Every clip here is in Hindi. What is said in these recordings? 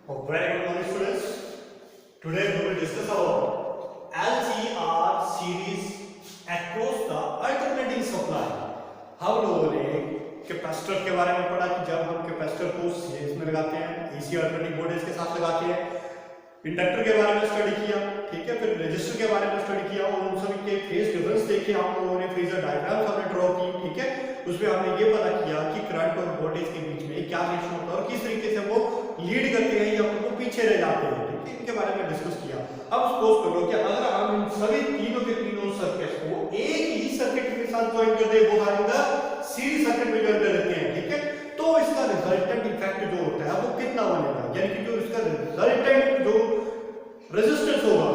Very good morning, students. Today we will discuss about LCR series across the alternating supply. हम लोगों ने कैपेसिटर के बारे में पढ़ा कि जब हम कैपेसिटर को सीरीज में लगाते हैं, एसी अल्टरनेटिंग वोल्टेज के साथ लगाते हैं, इंडक्टर के बारे में स्टडी किया, ठीक है, फिर रेजिस्टर के बारे में स्टडी किया और उन सभी के फेज डिफरेंस देखे हम लोगों ने, फेजर डायग्राम्स हमने ड्रॉ की, ठीक है। उसमें हमने ये पता किया कि करंट और वोल्टेज के बीच में क्या रिलेशन होता है और किस तरीके से वो लीड करते हैं या वो पीछे रह जाते हैं, ठीक है, इनके बारे में डिस्कस किया। अब सपोज करो कि अगर हम इन सभी तीनों के तीनों सर्किट्स को एक ही सर्किट के साथ ज्वाइन कर दें, वो हमारा सीरीज सर्किट में ज्वाइन कर देते हैं, ठीक है, तो इसका रिजल्टेंट इफेक्ट जो होता है वो कितना बनेगा, यानी कि जो इसका रिजल्टेंट जो रेजिस्टेंस होगा,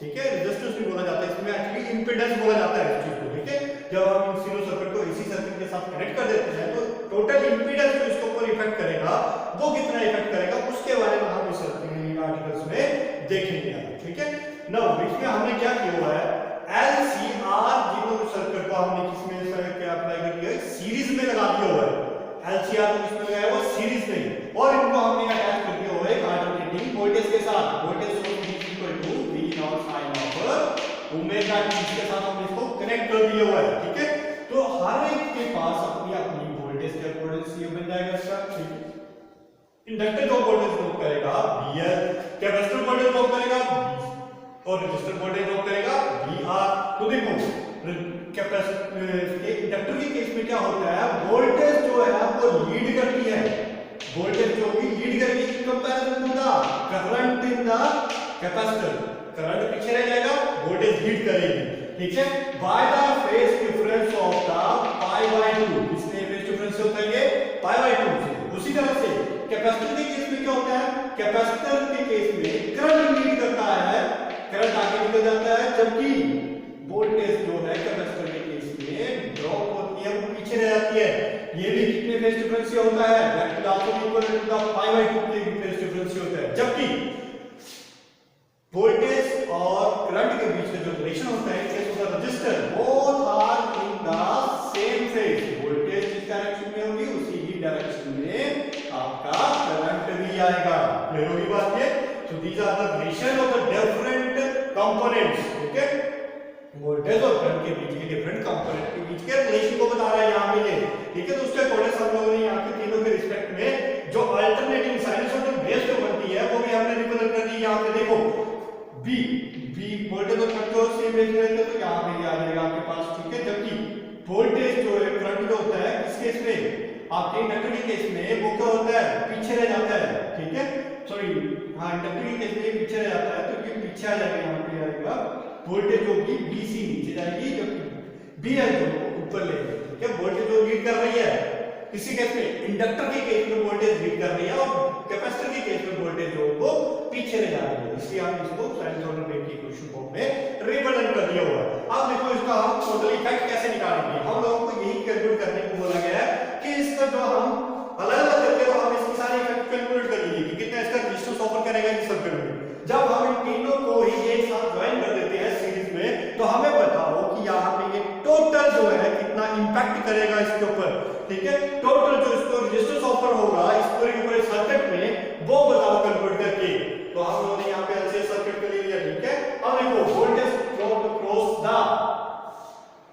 ठीक है, रेजिस्टेंस भी बोला जाता है, इसमें एक्चुअली इंपेडेंस बोला जाता है इस चीज को, ठीक है। जब हम इन सीरीज सर्किट को एसी सर्किट के साथ कनेक्ट कर देते हैं तो टोटल इंपेडेंस जो इसके ऊपर इफेक्ट करेगा वो कितना इफेक्ट करेगा, उसके बारे में हम इस आर्टिकल्स में देखेंगे, ठीक है। नाउ इसमें हमने क्या किया हुआ है, एलसीआर जिन सर्किट को हमने किसमें क्या अप्लाई कर दिया है, सीरीज में लगा दिया हुआ है। एलसीआर को किसमें लगाया हुआ, सीरीज में, और इनको हमने अटैच कर दिया हुआ है अल्टरनेटिंग वोल्टेज के साथ, वोल्टेज सोर्स ओमेगा टी के साथ हमने इसको कनेक्ट कर दिया हुआ है, ठीक है। तो हर एक के पास अपनी अपनी वोल्टेज के अकॉर्डिंग ये बन जाएगा इसका, ठीक है। इंडक्टर जो वोल्टेज ड्रॉप करेगा VL, कैपेसिटर वोल्टेज ड्रॉप करेगा V और रेजिस्टर वोल्टेज ड्रॉप करेगा VR। तो देखो कैपेसिटर इंडक्टर के केस में क्या होता है, वोल्टेज जो है वो लीड करती है, वोल्टेज जो भी लीड करेगी in comparison to the current in the capacitor, current पीछे रह जाएगा, वोल्टेज लीड करेगी, ठीक है, by the phase difference of the pi by 2। इसमें फेज डिफरेंस होता है ये पाई बाय 2 से। उसी तरह से कैपेसिटर के केस में क्या होता है, कैपेसिटर के केस में करंट लीड करता है, करंट आगे निकल जाता है, जबकि वोल्टेज जो है कैपेसिटर के केस में ड्रॉप होती है, वो पीछे रह जाती है। ये भी कितने फेज डिफरेंस से होता है, that is also equal to the pi by 2 के फेज डिफरेंस से होता है। जबकि वोल्टेज और करंट के बीच में जो रिलेशन होता है, case of the resistor, both are in the same phase, voltage जिस डायरेक्शन में होगी उसी ही डायरेक्शन में आपका करंट भी आएगा। क्लियर होगी बात ये। So these are the relation of the different components, ठीक है, वोल्टेज और करंट के बीच के डिफरेंट कंपोनेंट के बीच के रिलेशन को बता रहा है यहां पे ये, ठीक है। तो उसके अकॉर्डिंग हम लोगों ने यहां पे तीनों के रिस्पेक्ट में जो अल्टरनेटिंग साइनसॉइडल वेव्स जो बनती है वो भी हमने रिप्रेजेंट कर दी। यहां पे देखो बी वोल्टेज और करंट जो सेम रेंज में रहते हैं, तो यहां पे ये आ जाएगा आपके पास, ठीक है। जबकि वोल्टेज जो है करंट जो होता है इस केस में आपके इंडक्टर के केस में वो क्या होता है, पीछे रह जाता है, ठीक है, सॉरी हां इंडक्टर के केस में पीछे रह जाता है, तो ये पीछे आ जाएगा, यहां पे आएगा वोल्टेज होगी BC नीचे जाएगी, जबकि BL जो ऊपर ले, ठीक है। वोल्टेज जो लीड कर रही है किसी केस में, इंडक्टर के केस में वोल्टेज लीड कर रही है और कैपेसिटर के केस में वोल्टेज जो वो पीछे रह जा रही है, इसलिए हम इसको साइनसॉइडल वेव की इक्वेशन फॉर्म में रिप्रेजेंट कर दिया हुआ है। अब देखो इसका हम टोटल इफेक्ट कैसे निकालेंगे, हम लोगों को यही कैलकुलेट करने को बोला गया है कि इसका जो हम अलग-अलग करके तो हम इसकी सारी इफेक्ट कैलकुलेट कर लीजिए कि कितना इसका रेजिस्टेंस ऑफर करेगा इस सर्किट में। जब हम इन तीनों को ही एक साथ ज्वाइन कर देते हैं सीरीज में, तो हमें बताओ कि यहां पे ये टोटल जो है कितना इंपैक्ट करेगा इसके ऊपर, ठीक है। टोटल जो इसको रेजिस्टेंस ऑफर होगा इस पूरे सर्किट में वो बताओ कैलकुलेट करके। तो हम लोगों ने यहां पे एलसीआर सर्किट के लिए लिया, ठीक है। अब देखो voltage drop across the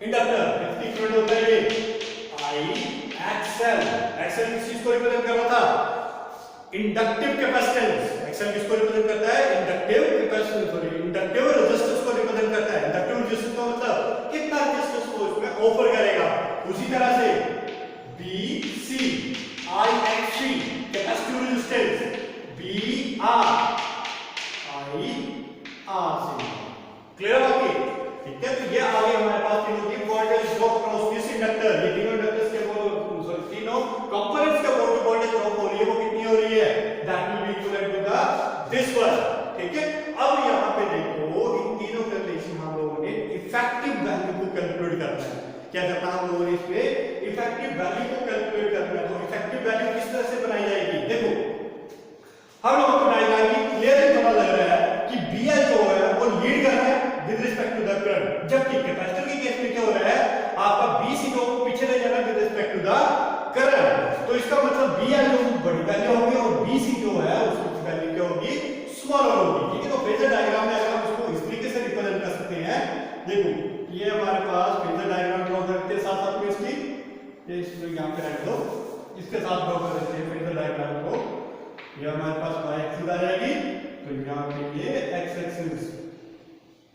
inductor किसकी इक्विवेलेंट होता है, ये IXL। एक्सएल किस चीज को रिप्रेजेंट कर रहा था, इंडक्टिव कैपेसिटेंस। एक्सएल किसको रिप्रेजेंट करता है, inductive capacitance, sorry inductive resistance को रिप्रेजेंट करता है। इंडक्टिव रेजिस्टेंस का मतलब कितना रेजिस्टेंस को इसमें ऑफर करेगा। उसी तरह से BC IXC capacitive resistance, BR IRC। Clear हो गई, ठीक है। तो ये आ गया हमारे पास तीनों की voltage drop across this inductor, ये तीनों इंडक्टर्स के तीनों कंपोनेंट्स के वोल्टेज ड्रॉप हो रही है, वो कितनी हो रही है, that will be equivalent to the this one, ठीक है। अब यहां पे देखो इन तीनों का रिलेशन हम लोगों ने इफेक्टिव वैल्यू को कैलकुलेट करना है। क्या करना है हम लोगों ने इसमें, इफेक्टिव वैल्यू को कैलकुलेट करना है। तो इफेक्टिव वैल्यू किस तरह से बनाई जाएगी, देखो हम लोग पे रहने दो, इसके साथ ड्रॉ कर देते हैं फेजर डायग्राम को। ये हमारे पास y एक्सिस आ जाएगी, तो यहाँ पे ये x एक्सिस,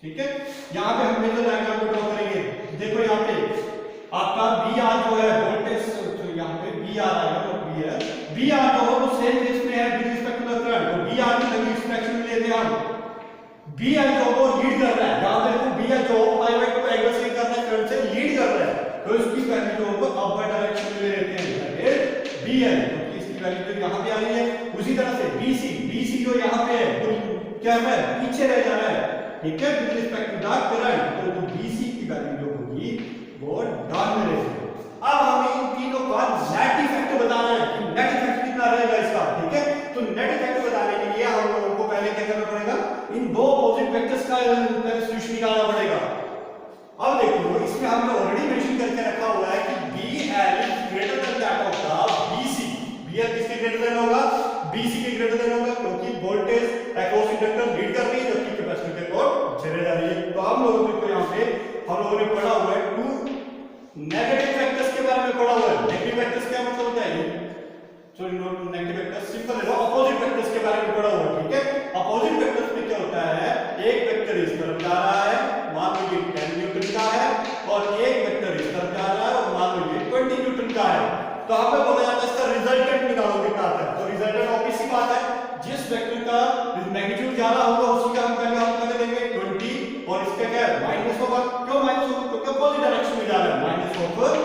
ठीक है। यहाँ पे हम फेजर डायग्राम को ड्रॉ करेंगे। देखो यहाँ पे आपका BR जो है वोल्टेज, तो यहाँ पे BR आएगा, तो BR जो है वो सेम केस में है with respect to the current, तो BR की वैल्यू इस फ्रैक्शन में लेते हैं हम। BL जो वो लीड कर रहा है, यहाँ पे देखो BL जो 5/2 एंगल से कर रहा है, करंट से लीड कर रहा है, तो इसकी वैल्यू जो है अपर डायरेक्शन में ले लेते हैं BL, तो इसकी वैल्यू तो यहाँ पे आ रही है। उसी तरह से BC जो यहाँ पे है वो क्या है, पीछे रह जा रहा है, ठीक है, with respect to the current, तो BC की वैल्यू जो होगी वो डाउन में रहेगी। अब हमें इन तीनों का नेट इफेक्ट बताना है कि नेट इफेक्ट कितना रहेगा इसका, ठीक है। तो नेट इफेक्ट बताने के लिए हम लोगों को पहले क्या करना पड़ेगा, इन दो अपोजिट वेक्टर्स का सॉल्यूशन निकालना पड़ेगा। अब देखो इसमें हमने ऑलरेडी मेंशन करके रखा हुआ है कि BL is greater than that of the BC। BL किसके ग्रेटर देन होगा, BC के ग्रेटर देन होगा, क्योंकि वोल्टेज अक्रॉस इंडक्टर लीड कर रही है जबकि कैपेसिटर के अक्रॉस चले जा रही है। तो हम लोगों को यहाँ पे हम लोगों ने पढ़ा हुआ है टू नेगेटिव वेक्टर्स के बारे में पढ़ा हुआ है। नेगेटिव वेक्टर्स क्या मतलब होता है, sorry not negative vectors, simple है, अपोजिट वेक्टर्स के बारे में पढ़ा हुआ है, ठीक है। अपोजिट वेक्टर्स में क्या होता है, एक वेक्टर इस तरफ जा रहा है, मान लीजिए 10 न्यूटन का है, और एक वेक्टर इस तरफ जा रहा है और मान लीजिए 20 न्यूटन का है। तो हमें बोला जाता है इसका रिजल्टेंट निकालो कितना आता है। तो रिजल्टेंट ऑब्वियस सी बात है, जिस वेक्टर का मैग्नीट्यूड ज्यादा होगा उसी का हम पहले देंगे 20, और इसका क्या है माइनस होगा। क्यों माइनस होगा, क्योंकि अपोजिट डायरेक्शन में जा रहा है, -10।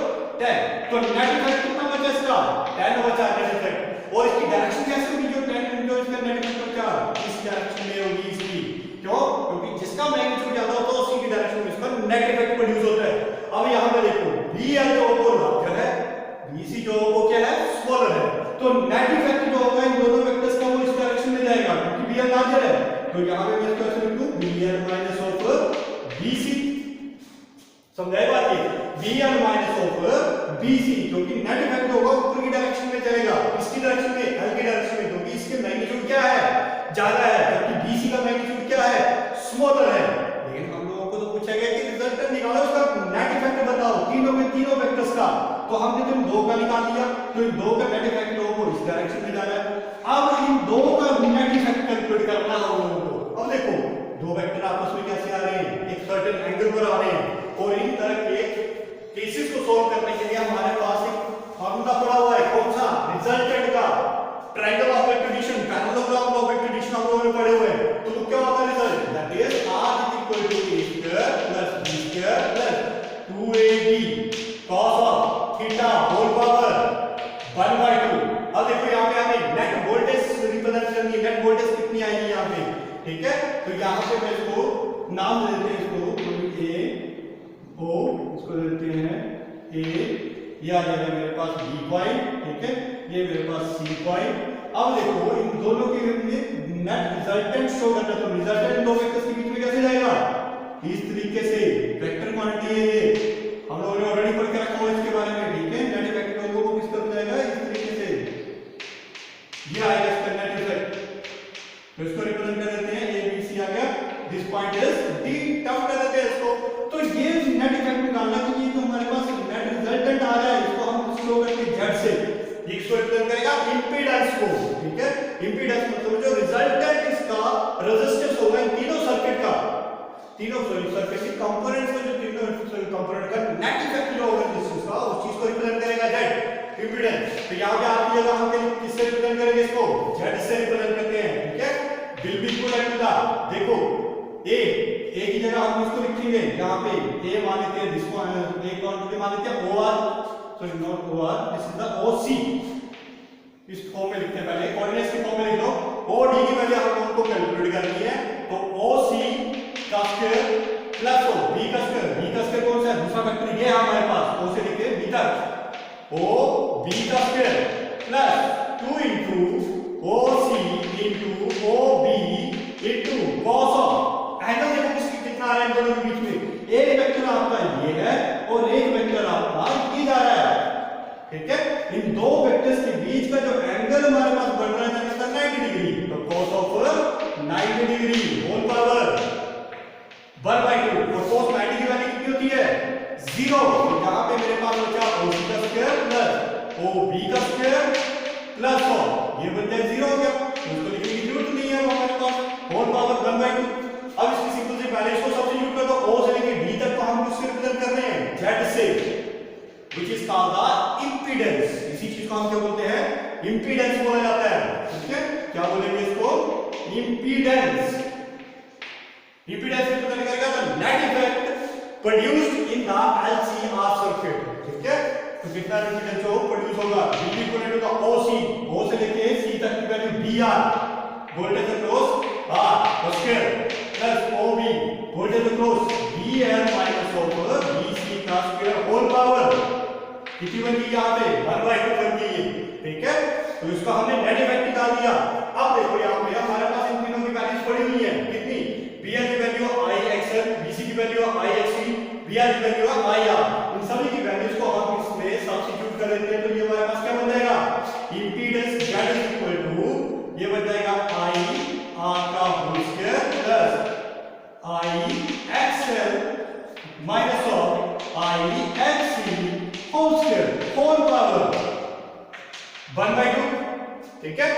तो नेट इफेक्ट कितना बचा इसका, 10 बचा नेट इफेक्ट। और इसकी डायरेक्शन कैसे होगी, जो 10 जो इसका नेट इफेक्ट बचा इस डायरेक्शन में होगी इसकी। क्यों, क्योंकि जिसका मैग्नीट्यूड ज्यादा होता है उसी की डायरेक्शन में इसका नेट इफेक्ट प्रोड्यूस होता है। अब यहां पे देखो BL जो ओवर है, BC जो वो क्या है स्मॉलर है, तो नेट इफेक्ट जो होगा इन दोनों वेक्टर्स का वो इस डायरेक्शन में जाएगा क्योंकि BL लार्जर है। तो यहां पे मैं इसको ऐसे लिख दूं BL माइनस ऑफ BC, समझाई बात ये, BL माइनस ऑफ BC, क्योंकि नेट इफेक्ट होगा ऊपर की डायरेक्शन में चलेगा, इसकी डायरेक्शन में L की डायरेक्शन में, क्योंकि इसके मैग्नीट्यूड क्या है ज्यादा है, जबकि BC का मैग्नीट्यूड क्या है स्मॉलर है। लेकिन हम लोगों को तो पूछा गया कि रिजल्टेंट निकालो, इसका नेट इफेक्ट बताओ तीनों के तीनों वेक्टर्स का। तो हमने जब दो का निकाल लिया, तो इन दो का नेट इफेक्ट वो इस डायरेक्शन में जा रहा है। अब इन दो का नेट इफेक्ट कैलकुलेट करना है हम लोगों को। अब देखो दो वेक्टर आपस में कैसे आ रहे हैं, एक सर्टेन एंगल पर आ रहे हैं, और इन तरह के केसेस को सॉल्व करने के लिए हमारे पास एक फार्मूला पड़ा हुआ है, कौन सा, रिजल्टेंट का, triangle of vector parallelogram of vector हम लोगों ने पढ़े हुए हैं। तो क्या होता है result, that is r = a² + b² + 2ab cos of theta whole power 1/2। अब देखो यहाँ पे हमें नेट वोल्टेज रिप्रेजेंट करनी है, नेट वोल्टेज कितनी आएगी यहाँ पे, ठीक है। तो यहाँ पे मैं इसको नाम दे देते हैं, इसको A O, इसको देते हैं A, ये आ जाएगा मेरे पास B पॉइंट, ठीक है, ये मेरे पास C पॉइंट। अब देखो इन दोनों के नेट रिजल्टेंट शो करना, तो रिजल्टेंट दो वेक्टर्स के बीच में कैसे जाएगा, इस तरीके से वेक्टर क्वांटिटी है ये, हम लोगों ने ऑलरेडी पढ़ के रखा हुआ इसके बारे में, ठीक है। नेट इफेक्ट लोगों को किस तरह जाएगा, इस तरीके से ये आएगा इसका नेट इफेक्ट। तो इसको रिप्रेजेंट कर देते हैं ABC आ गया, this point is D, term कर देते हैं इसको। तो ये नेट इफेक्ट निकालना के लिए जो हमारे पास नेट रिजल्टेंट आ रहा है इसको हम शो करके Z से, इसको रिप्रेजेंट करेगा इंपीडेंस को, ठीक है। इंपीडेंस मतलब जो रिजल्टेंट इसका रेजिस्टेंस होगा इन तीनों सर्किट का, तीनों सर्किट के कंपोनेंट्स में जो तीनों कंपोनेंट का नेट इफेक्ट जो होगा रेजिस्टेंस का, उस चीज को रिप्रेजेंट करेगा Z, इंपीडेंस। तो यहां पे आप ये हम किससे रिप्रेजेंट करेंगे इसको, Z से रिप्रेजेंट करते हैं, ठीक है। Will be equal to the, देखो A की जगह हम इसको लिखेंगे यहाँ पे A मान लेते हैं, जिसको A क्वांटिटी मान लेते हैं OR, sorry not OR, this is the OC, इस फॉर्म में लिखते हैं, पहले कोऑर्डिनेट्स के फॉर्म में लिख लो। OD की वैल्यू हम लोगों को कैलकुलेट करनी है, तो OC का स्क्वायर प्लस B का स्क्वायर कौन सा है, दूसरा वेक्टर ये है हमारे पास, O से लेके B तक, OB का square plus 2 into OC into OB into cos of, angle देखो कितना आ रहा है इन दोनों के बीच में, एक वेक्टर आपका ये है और एक वेक्टर आपका ये जा रहा है, ठीक है। इन दो वेक्टर्स के बीच का जो एंगल हमारे पास बन रहा है दैट इज 90 डिग्री, तो cos of 90 degree whole power 1/2, और cos 90 की वैल्यू कितनी होती है 0। तो यहां पे मेरे पास बचा OC का स्क्वायर प्लस पहले इसको सब्स्टिट्यूट कर दो, ओ से लेके डी तक को हम किससे रिप्रेजेंट कर रहे हैं, जेड से, which is called the impedance। इसी चीज को हम क्या बोलते हैं, impedance बोला जाता है। ठीक है, क्या बोलेंगे इसको, impedance। impedance रिप्रेजेंट करेगा the net effect produced in the LCR circuit. ठीक है, तो कितना impedance हो प्रोड्यूस होगा, V equal to the OC, O से लेके C तक की वैल्यू VR, voltage across R square plus OB, voltage across VL minus of VC का स्क्वायर होल पावर कितनी बन गई यहाँ पे 1/2 बन गई है। ठीक है, तो इसका हमने नेट इफेक्ट निकाल दिया। अब देखो यहाँ पे हमारे पास इन तीनों की वैल्यूज पड़ी हुई है, कितनी, VL की वैल्यू IXL, VC की वैल्यू IXC, VR की वैल्यू IR। इन सभी की वैल्यूज को हम इसमें सब्स्टिट्यूट कर देते हैं, तो ये हमारे पास क्या बन जाएगा, impedance Z is equal to, ये बन जाएगा IR का whole square plus IXL minus of IXC whole square whole power 1/2। ठीक है,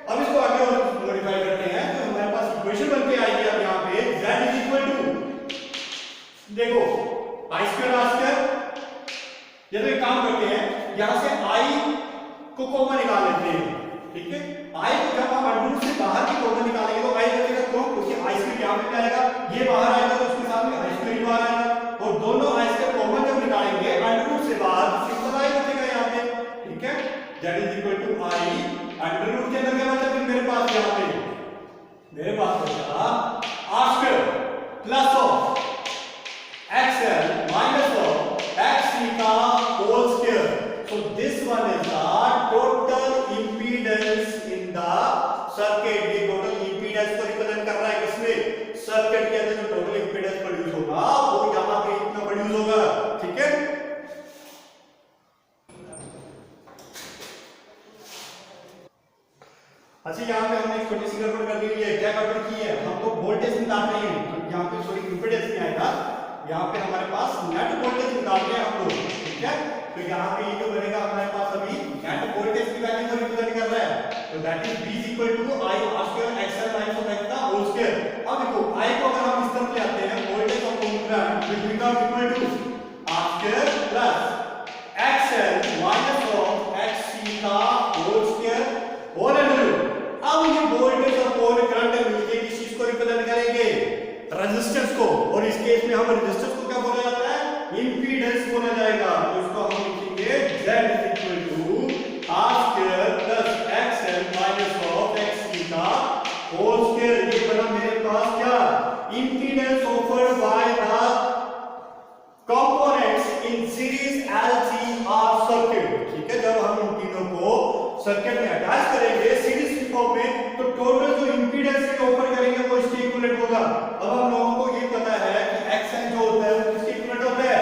अब इसको आगे और मॉडिफाई करते हैं, तो हमारे पास इक्वेशन बन के आएगी अब यहाँ पे Z इज इक्वल टू, देखो I स्क्वायर R स्क्वायर, ये तो एक काम करते हैं, यहाँ से I को कॉमन निकाल लेते हैं। ठीक है, I को जब हम अंडर से बाहर की कॉमन निकालेंगे तो I बचेगा क्यों, क्योंकि I स्क्वायर यहाँ पे आएगा, ये बाहर आएगा तो उसके साथ में I स्क्वायर ही बाहर आएगा, और दोनों I स्क्वायर कॉमन जब निकालेंगे अंडर से बाहर सिंपल I बचेगा यहाँ पे। ठीक है, Z is equal to I under root के अंदर क्या बचा फिर मेरे पास, यहाँ पे मेरे पास बचा R square plus of XL minus of XC का whole square। So this one is the total impedance in the circuit। ये total impedance को रिप्रेजेंट कर रहा है किसमें, सर्किट के अंदर जो total impedance प्रोड्यूस होगा वो यहाँ पे इतना प्रोड्यूस होगा। ठीक है, अच्छा यहाँ पे हमने एक छोटी सी गड़बड़ कर दी है। क्या गड़बड़ की है, हम लोग वोल्टेज निकाल रहे हैं, यहाँ पे सॉरी इंपीडेंस नहीं आएगा, यहाँ पे हमारे पास नेट वोल्टेज निकाल रहे हैं हम लोग। ठीक है, तो यहाँ पे ये जो बनेगा हमारे पास अभी नेट वोल्टेज की वैल्यू को रिप्रेजेंट कर रहा है, तो that is V equal to I R square XL minus of X का होल स्क्वायर। अब देखो I को अगर हम इस तरफ ले आते हैं, voltage of current will become equal to R square plus XL minus of XC का होल स्क्वायर होल अंडर। अब ये वोल्टेज और करंट मिलके किस चीज को रिप्रेजेंट करेंगे, रेजिस्टेंस को, और इस केस में हम रेजिस्टेंस को क्या बोला जाता है, इंपीडेंस बोला जाएगा। तो इसको हम लिखेंगे Z is equal to R square plus XL minus of XC का होल स्क्वायर। ये बना मेरे पास क्या, impedance offered by the components in series LCR circuit. ठीक है, जब हम इन तीनों को सर्किट में अटैच करेंगे सीरीज फॉर्म में, तो टोटल जो इंपीडेंस के ऑफर करेंगे वो इसके इक्विवेलेंट होगा। अब हम लोगों को ये पता है कि XL जो होता है वो किसके इक्विवेलेंट होता है,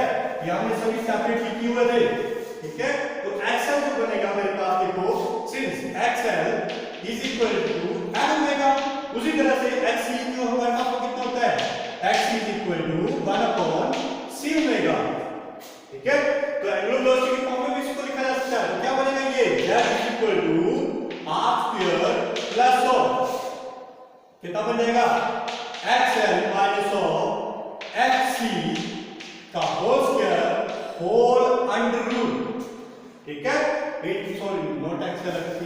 ये हमने सभी सेपरेटली किए हुए थे। ठीक है, तो XL जो बनेगा मेरे पास, देखो since XL is equal to N omega, उसी तरह से XC जो हमारे पास वो कितना होता है, XC is equal to 1/C omega. ठीक है, तो एंगुलर वेलोसिटी के फॉर्म में भी इसको लिखा जा सकता है, तो क्या बनेगा ये Z is equal to R square plus of कितना बन जाएगा, XL माइनस ऑफ XC का whole square whole under root. ठीक है, sorry not XL XC,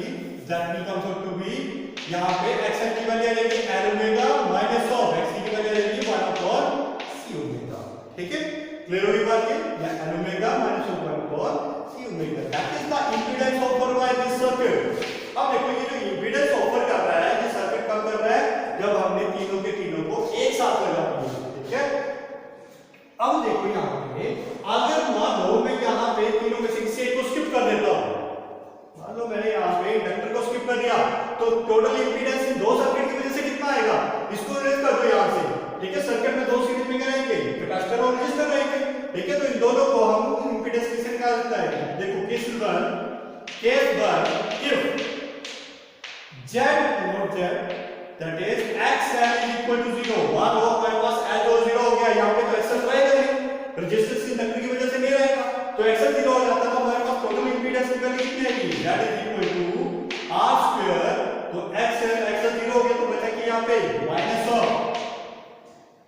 that becomes out to be, यहाँ पे XL की वैल्यू आ जाएगी L omega minus of XC की वैल्यू आ जाएगी 1/C ओमेगा। ठीक है, क्लियर हुई बात ये, L omega minus of 1/C omega, that is the impedance offered by this circuit. अब देखो ये जो इंपीडेंस ऑफर कर रहा है, ये सर्किट कब कर रहा है, जब हमने तीनों के तीनों को एक साथ लगा दिया। ठीक है, अब देखो यहाँ पे अगर मान लो मैं यहाँ पे तीनों में से किसी एक को स्किप कर देता हूँ, मान लो मैंने यहाँ पे इंडक्टर को स्किप कर दिया, तो टोटल इंपीडेंस इन दो सर्किट की वजह से कितना आएगा, इसको इरेज कर दो यहाँ से। ठीक है, सर्किट में दो सीरीज में रहेंगे, कैपेसिटर और रेजिस्टर रहेंगे। ठीक है, तो इन दोनों को हम इंपीडेंस कैसे निकाल सकते हैं, देखो case 1 if Z not Z, that is XL is equal to 0। मान लो हमारे पास L जो 0 हो गया, यहाँ पे तो XL रहेगा नहीं, रेजिस्टेंस इंडक्टर की वजह से नहीं रहेगा, तो XL 0 हो जाता है, तो हमारे पास टोटल इंपीडेंस की वैल्यू कितनी आएगी, Z is equal to R square, तो XL 0 हो गया, तो बचा कि यहाँ पे minus of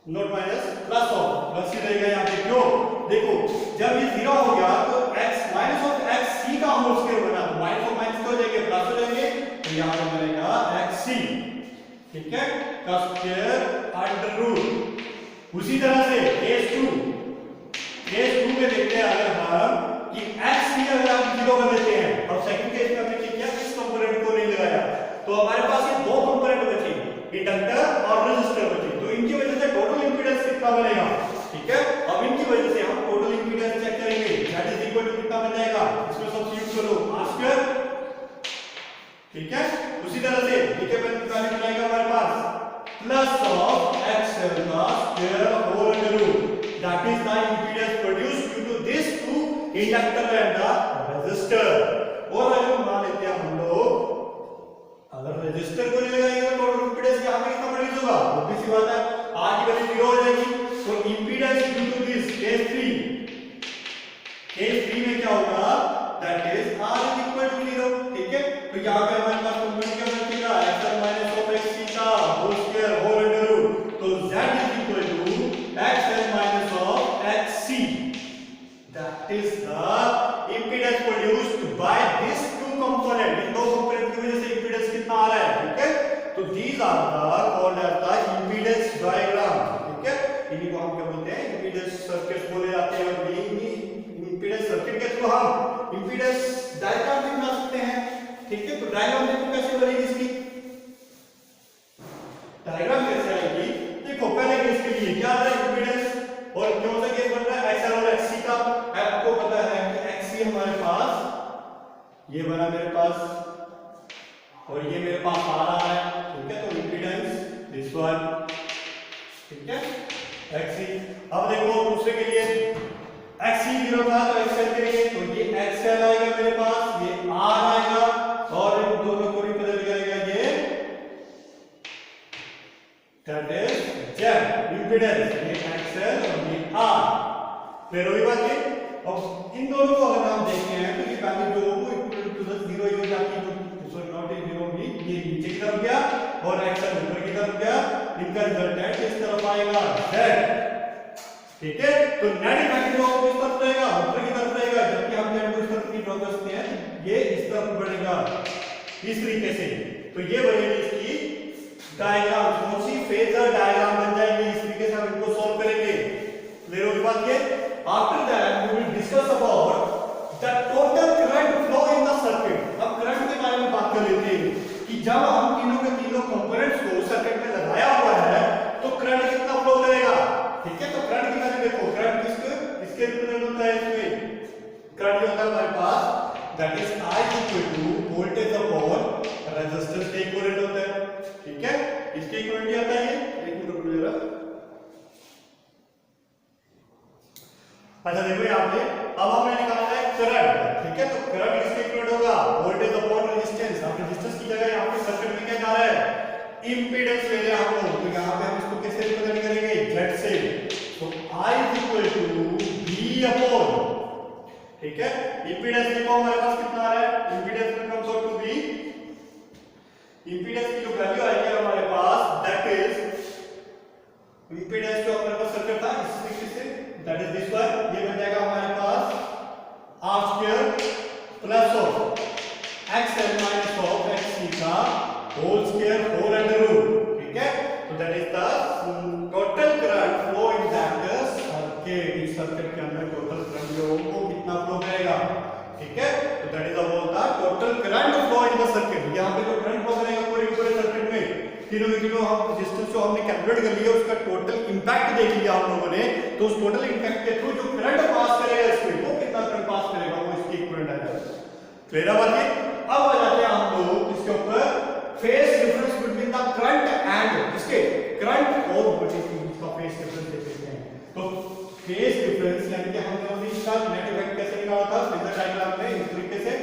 not minus plus of, plus ही रहेगा यहाँ पे। क्यों? देखो जब ये 0 हो गया तो x minus of x c का होल स्क्वायर बना, तो माइनस ऑफ माइनस हो जाएंगे प्लस हो जाएंगे, तो यहाँ पे बनेगा x c, ठीक है, का स्क्वायर अंडर रूट। उसी तरह से केस 2 में देखते हैं अगर हम कि x c अगर आप 0 कर देते हैं, और सेकंड केस में हमने क्या किया, इस कंपोनेंट को नहीं लगाया, तो हमारे पास ये दो कंपोनेंट बचे, इंडक्टर और रेजिस्टर बचे, तो इनकी वजह से टोटल इंपीडेंस कितना बनेगा, ठीक है। अब इनकी वजह से हम टोटल इंपीडेंस चेक करेंगे, दैट इज इक्वल टू कितना बन जाएगा, इसमें सब्स्टिट्यूट करो r स्क्वायर, ठीक है। उसी तरह से नीचे वैल्यू बनाएगा हमारे पास प्लस ऑफ xl का square whole under root, that is the impedance produced due to this two inductor and the resistor. और अगर मान लेते हैं हम लोग अगर रेजिस्टर को नहीं लगाएंगे तो टोटल इंपीडेंस यहां पे कितना प्रोड्यूस होगा, ऑब्वियस सी बात है r की वैल्यू 0 हो जाएगी, तो impedance due to this case 3 में क्या होगा, that is r is equal to 0, ठीक है। तो यहां पे हमारे पास कंपोनेंट क्या बचेगा, xl माइनस ऑफ xc का whole square whole under root, तो z is equal to xl minus of xc, that is the impedance produced by this two component. इन दो कंपोनेंट की वजह से इंपीडेंस कितना आ रहा है, ठीक है। तो these are the called as the impedance diagram, ठीक है। इन्हीं को हम क्या बोलते हैं, इंपीडेंस सर्किट बोले जाते हैं, और ये इंपीडेंस सर्किट के थ्रू हम इंपीडेंस डायग्राम भी बना सकते हैं, ठीक है। तो डायग्राम देखो कैसे बनेगी इसकी, डायग्राम कैसे आएगी, देखो पहले केस के लिए क्या है इंपीडेंस, और कौन सा केस बन रहा है, xl और xc का। आपको पता है कि xc हमारे पास ये बना मेरे पास, और ये मेरे पास आ रहा है, ठीक है। तो इंपीडेंस दिस वन, ठीक है, xc। अब देखो दूसरे के लिए xc 0 था तो xl के लिए, तो ये xl आएगा मेरे पास, ये r आएगा, और इन दोनों को रिप्रेजेंट करेगा ये दैट इज z इंपीडेंस, ये xl और ये r। फिर वही बात है, अब इन दोनों को अगर हम देखते हैं तो ये पहले जो वो इक्वल टू 0 हो जाती है, तो सॉरी नॉट इन 0 भी, ये नीचे की तरफ गया और xl ऊपर की तरफ गया, इनका रिजल्टेंट इस तरफ आएगा z, ठीक है। तो नेट इफेक्ट जो इस तरफ रहेगा, ऊपर की तरफ रहेगा, जबकि हम z को इस तरफ की ड्रॉ करते हैं, ये इस तरफ बढ़ेगा इस तरीके से, तो ये बनेगी इसकी डायग्राम, कौन सी फेजर डायग्राम बन जाएगी, इस तरीके से हम इनको सॉल्व करेंगे। क्लियर होगी बात ये। After that we will discuss about the total current flow in the circuit. अब करंट के बारे में बात कर लेते हैं कि जब हम तीनों के तीनों कंपोनेंट्स को सर्किट में लगाया हुआ है तो करंट कितना फ्लो करेगा, ठीक है। तो करंट की वैल्यू देखो, करंट किसके रिप्रेजेंट होता है, इसमें करंट जो होता है हमारे पास that is I equal to voltage upon resistance के इक्विवेलेंट होता है, ठीक है। इसके इक्विवेलेंट क्या आता है, ये एक मिनट रुको जरा। अच्छा देखो यहाँ पे अब हमने निकाला है करंट, ठीक है। तो करंट किसके इक्विवेलेंट होगा, वोल्टेज अपॉन रेजिस्टेंस। अब रेजिस्टेंस की जगह यहाँ पे सर्किट में क्या जा रहा है, इंपीडेंस ले रहे हैं हम लोग, तो यहाँ पे हम इसको कैसे रिप्रेजेंट करेंगे, Z से। तो I equal to V upon, ठीक है, इंपीडेंस देखो हमारे पास कितना आ रहा है, इंपीडेंस में comes out to be, impedance की जो वैल्यू आएगी हमारे पास दैट इज इंपीडेंस जो हमारे पास सर्किट था इस तरीके से, दैट इज दिस वन, ये बन जाएगा हमारे पास r square plus of xl minus of xc का whole square whole under root, ठीक है। तो that is the total current flow in that circuit. इस सर्किट के अंदर टोटल करंट जो वो कितना फ्लो करेगा, ठीक है। तो that is about the total current flow in the circuit. यहां पे जो करंट फ्लो करेगा पूरे सर्किट में, तीनों के तीनों हम रेजिस्टेंस जो हमने कैलकुलेट कर लिया उसका टोटल इंपैक्ट देख लिया हम लोगों ने, तो उस टोटल इंपैक्ट के थ्रू जो करंट पास करेगा इसमें, वो कितना करंट पास करेगा, वो इसकी इक्विवेलेंट आएगा। क्लियर है बात ये। अब आ जाते हैं हम लोग इसके ऊपर phase difference between the current and इसके करंट और वोल्टेज के बीच का फेज डिफरेंस देखते हैं। तो फेज डिफरेंस यानी कि हमने इसका नेट इफेक्ट कैसे निकाला था, फेजर डायग्राम में इस तरीके से,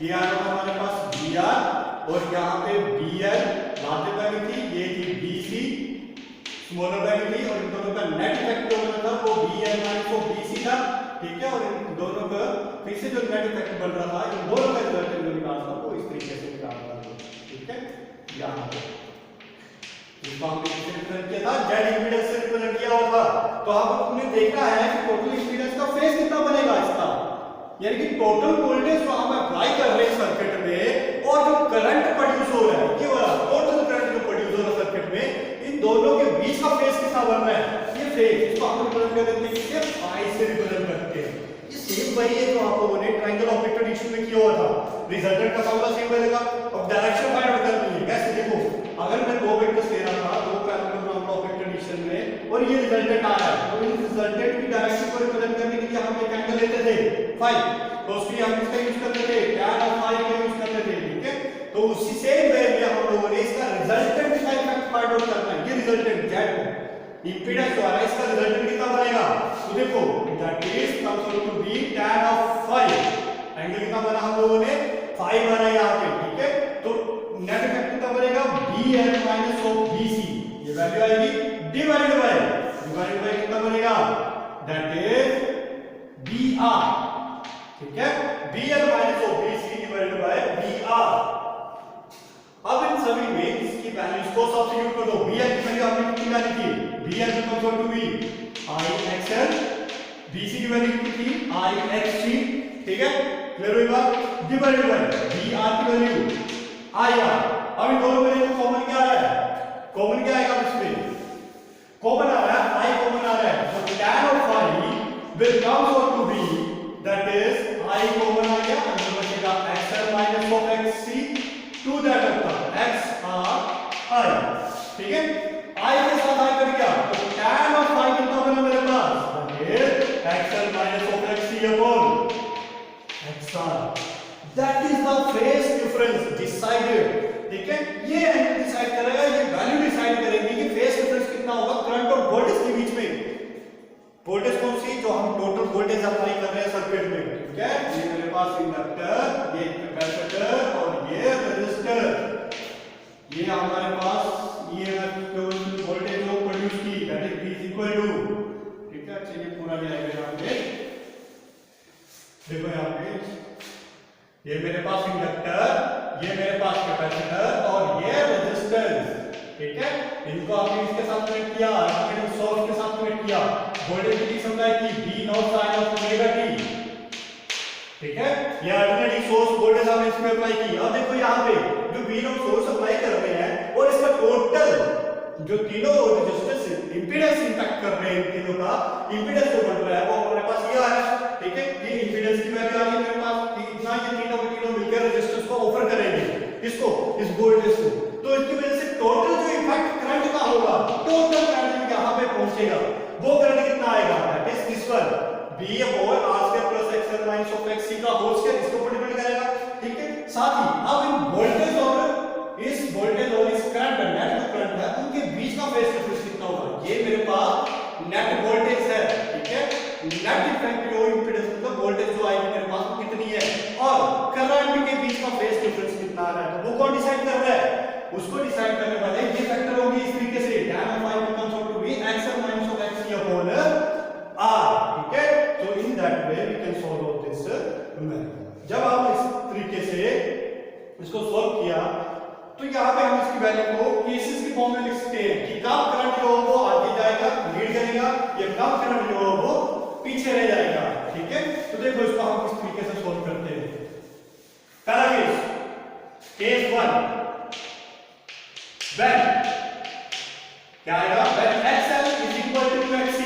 ये आ रहा था हमारे पास VR और यहाँ पे BL लार्जर वैल्यू थी, ये थी BC स्मॉलर वैल्यू थी, और इन दोनों का नेट इफेक्ट जो बना था वो BL माइनस वो BC था, ठीक है। और इन दोनों का फिर से जो नेट इफेक्ट बन रहा था, इन दोनों का रिजल्ट जो निकालना था वो इस तरीके से निकालना था, ठीक है। यहाँ पे इसको हमने किससे रिप्रेजेंट किया था, Z इंपीडेंस से रिप्रेजेंट दिया हुआ था, तो आपको तुमने देखना है कि टोटल इंपीडेंस का फेज कितना बनेगा इसका, यानी कि टोटल वोल्टेज जो हम अप्लाई कर रहे हैं सर्किट में और जो करंट प्रोड्यूस हो रहा है, ये वाला टोटल करंट जो प्रोड्यूस हो रहा है सर्किट में, इन दोनों के बीच का फेज कितना बन रहा है, ये फेज इसको हम रिप्रेजेंट कर देते हैं किससे, फाई से रिप्रेजेंट करते हैं। ये सेम वही है जो आप लोगों ने ट्रायंगल ऑपरेटर इश्यू में किया हुआ था, रिजल्टेंट का फॉर्मूला सेम रहेगा। अब डायरेक्शन फाइंड आउट करनी है, कैसे, देखो अगर मैं दो वेक्टर्स ले रहा था, दो पैरेलल ट्रायंगल ऑपरेटर इक्वेशन में, और ये रिजल्टेंट आ रहा है, तो इन रिजल्टेंट की डायरेक्शन को रिप्रेजेंट करने के लिए हम एक एंगल लेते थे फाई, तो उसके लिए हम इसका यूज करते थे tan ऑफ फाई का यूज करते थे, ठीक है। तो उसी सेम वे में हम लोगों ने इसका रिजल्टेंट का इफेक्ट फाइंड आउट करना है। ये रिजल्टेंट z इंपीडेंस द्वारा इसका रिजल्टेंट कितना बनेगा, तो देखो that is comes out to be tan of phi, angle कितना बना हम लोगों ने, फाई बना यहां पे, ठीक है। तो नेट इफेक्ट कितना बनेगा, bl माइनस ऑफ bc, ये वैल्यू आएगी डिवाइडेड बाय कितना बनेगा, दैट इज br, ठीक है, bl minus of bc divided by br। अब इन सभी में इसकी वैल्यूज को सब्स्टिट्यूट कर दो, bl की वैल्यू आपने कितनी डाली थी, bl equal to b ixl, bc की वैल्यू कितनी थी ixc, ठीक है, क्लियर हुई बात, डिवाइडेड बाय br की वैल्यू ir। अब इन दोनों में कॉमन क्या आ रहा है, कॉमन क्या आएगा, इसमें कॉमन आ रहा है, i कॉमन आ रहा है, तो tan of phi will comes out to be, that is i common आ गया, अंदर बचेगा xl minus of xc to that होता xr i, ठीक है, i के साथ i कर गया, तो tan of phi कितना बना मेरे पास, that is xl minus of xc upon xr, that is the phase difference decided, ठीक है। ये डिसाइड करेगा, ये वैल्यू डिसाइड करेगी कि फेज डिफरेंस कितना होगा करंट और वोल्टेज के बीच में। वोल्टेज कौन सी, जो हम टोटल वोल्टेज अप्लाई कर रहे हैं सर्किट में, ठीक है। ये मेरे पास इंडक्टर, ये कैपेसिटर और ये रेजिस्टर, ये हमारे पास ईएमएफ जो वोल्टेज जो प्रोड्यूस की, that is V equal to, ठीक है। चलिए पूरा जाएगा यहां पे, देखो यहां पे ये मेरे पास इंडक्टर, ये मेरे पास कैपेसिटर और ये रेजिस्टेंस, ठीक है। इनको आपने इसके साथ कनेक्ट किया, इनके सोर्स के साथ कनेक्ट किया, वोल्टेज की सप्लाई की V naught sine of omega t, ठीक है। ये अल्टरनेटिंग सोर्स वोल्टेज हमने इसमें अप्लाई की। अब देखो यहां पे जो V नॉट सोर्स अप्लाई कर रहे हैं और इसका टोटल जो तीनों रेजिस्टेंस इंपीडेंस इंपैक्ट कर रहे हैं, इन तीनों का इंपीडेंस जो बन रहा है वो हमारे पास ये आ रहा है, ठीक है। ये इंपीडेंस की वैल्यू आ रही है मेरे पास, इतना ये तीनों के तीनों मिलकर रेजिस्टेंस को ऑफर करेंगे, इसको, इस वोल्टेज को, तो इसकी वजह से टोटल जो इफेक्ट करंट का होगा, टोटल करंट यहां पे पहुंचेगा, वो करंट कितना आएगा, that is this one b upon r square plus xl minus of xc का होल स्क्वायर, इसके ऊपर डिपेंड करेगा, ठीक है। साथ ही अब इन वोल्टेज और इस वोल्टेज और इस करंट, नेट जो करंट है, उनके बीच का फेज डिफरेंस कितना होगा, ये मेरे पास नेट वोल्टेज है, ठीक है। नेट इफेक्टिव इंपीडेंस मतलब वोल्टेज जो आएगी मेरे पास वो कितनी है, और करंट के बीच का फेज डिफरेंस कितना आ रहा है, तो वो कौन डिसाइड कर रहा है, उसको डिसाइड करने वाले ये फैक्टर होगी इस तरीके से, tan of phi becomes out to be xl minus of xc upon r, ठीक है। तो in that way we can solve out this method. जब आप इस तरीके से इसको सॉल्व किया, तो यहाँ पे हम इसकी वैल्यू को केसेस की फॉर्म में लिख सकते हैं कि कम करंट जो हो वो आगे जाएगा, लीड करेगा, या कम करंट जो हो वो पीछे रह जाएगा, ठीक है। तो देखो इसको हम किस तरीके से सॉल्व करते हैं। पहला केस 1, when क्या आएगा, when xl is equal to xc,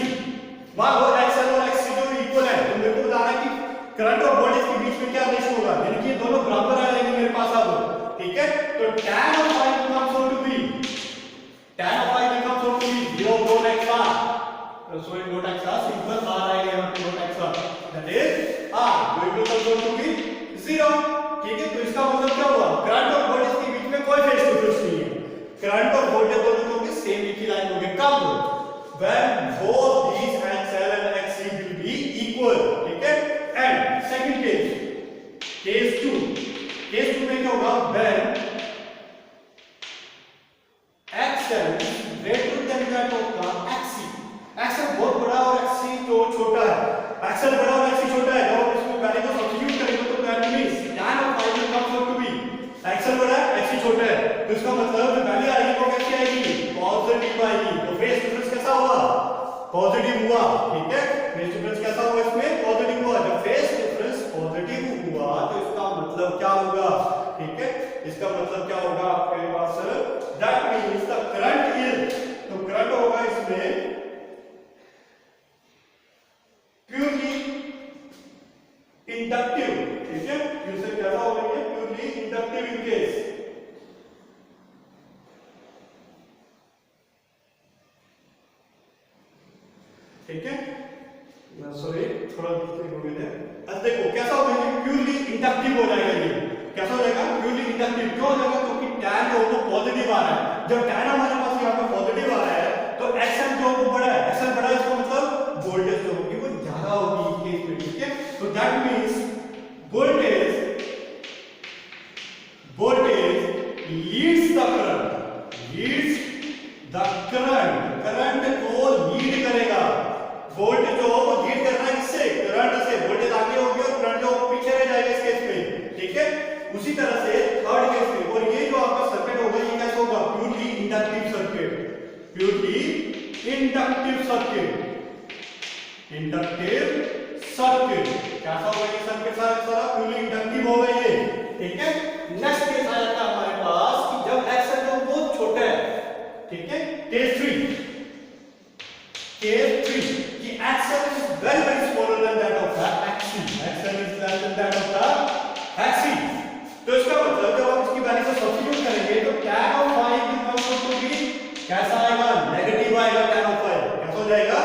मान लो xl और xc जो इक्वल है, तो मेरे को बताना है कि करंट और वोल्टेज के बीच में क्या रेशियो होगा, यानी कि ये दोनों बराबर आ जाएंगे मेरे पास अब, ठीक है। तो tan of phi becomes out to be, tan of phi becomes out to be 0 dot xr, so in dot xr simple r आएगा यहां पे dot xr, that is r will equal to be 0, ठीक है। तो इसका मतलब क्या हुआ, करंट और वोल्टेज के बीच में कोई फेज डिफरेंस नहीं है, करंट और वोल्टेज दोनों होंगे सेम एक ही लाइन होंगे, कब, when both these xl and xc will be equal, ठीक है। एंड सेकंड केस 2 में क्या होगा, when xl greater than that of the xc, xl बहुत बड़ा और xc तो छोटा है, xl बड़ा और xc छोटा है, जब आप इसमें वैल्यू को सब्स्टिट्यूट करेंगे तो that means tan of phi will come out to be, xl बड़ा है xc छोटा है, तो इसका मतलब जो वैल्यू आएगी वो कैसी आएगी, पॉजिटिव आएगी, तो फेज डिफरेंस कैसा होगा, पॉजिटिव हुआ, ठीक है, फेज डिफरेंस कैसा हुआ इसमें, पॉजिटिव हुआ। जब फेज डिफरेंस पॉजिटिव हुआ तो इसका मतलब क्या होगा, ठीक है, इसका मतलब क्या होगा आपके पास, that means the current is, तो करंट होगा इसमें प्योरली इंडक्टिव, ठीक है, इससे कैसा होगा ये, प्योरली इंडक्टिव इन केस, ठीक है, सॉरी थोड़ा मिस्टेक हो गया है। अब देखो कैसा होगा ये, प्योरली इंडक्टिव हो जाएगा, ये कैसा हो जाएगा, प्योरली इंडक्टिव। क्यों हो जाएगा, क्योंकि tan जो वो पॉजिटिव आ रहा है। जब tan हमारे पास यहाँ पे पॉजिटिव आ रहा है तो xl जो वो बड़ा है, xl बड़ा है, इसका मतलब वोल्टेज जो होगी वो ज्यादा होगी केस में, ठीक है। तो that means voltage leads the current, current को लीड करेगा। वोल्टेज जो वो लीड कर रहा है किससे, करंट से। वोल्टेज आगे होगी और करंट जो पीछे रह जाएगा इस केस में, ठीक है। उसी तरह से थर्ड केस में, और ये जो आपका सर्किट होगा ये कैसा होगा, purely inductive circuit, purely inductive circuit, कैसा होगा ये सर्किट, सारा प्योरली इंडक्टिव होगा ये, ठीक है। नेक्स्ट केस आ जाता है हमारे पास कि जब एक्सल जो बहुत छोटा है, ठीक है, केस 3 कि axle is very smaller than that of the axis, axle is less than that of the axis। तो इसका मतलब जब आप इसकी वैल्यू को सब्स्टिट्यूट करेंगे तो tan of phi equal to भी कैसा आएगा, नेगेटिव आएगा। tan of phi कैसा हो जाएगा,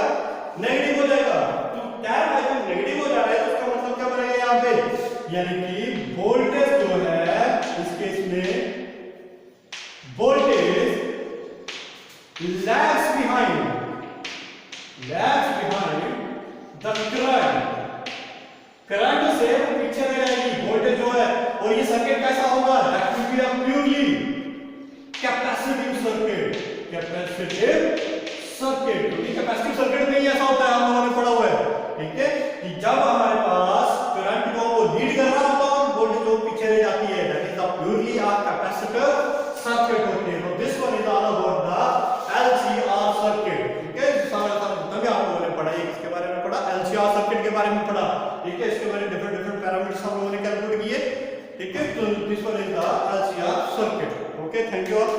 नेगेटिव हो जाएगा। तो tan phi जब नेगेटिव हो जा रहा है तो इसका मतलब क्या बनेगा यहाँ पे, यानी कि वोल्टेज जो है इस केस में voltage lags behind the current से पीछे रह जाएगी वोल्टेज जो है। और ये सर्किट कैसा होगा, that will be a purely capacitive circuit, क्योंकि कैपेसिटिव सर्किट में ही ऐसा होता है, हम लोगों ने पढ़ा हुआ है, ठीक है, कि जब हमारे पास करंट जो वो लीड कर रहा होता है और वोल्टेज जो पीछे रह जाती है, that is the purely a capacitor circuit होते हैं। तो this one is all about the LCR circuit, ठीक है। सारा तभी आप लोगों ने पढ़ा, इसके बारे में पढ़ा, एलसीआर सर्किट के बारे में पढ़ा, ठीक है। इसके बारे में डिफरेंट पैरामीटर्स हम लोगों ने कैलकुलेट किए, ठीक है। तो this one is the LCR circuit. Okay, thank you all.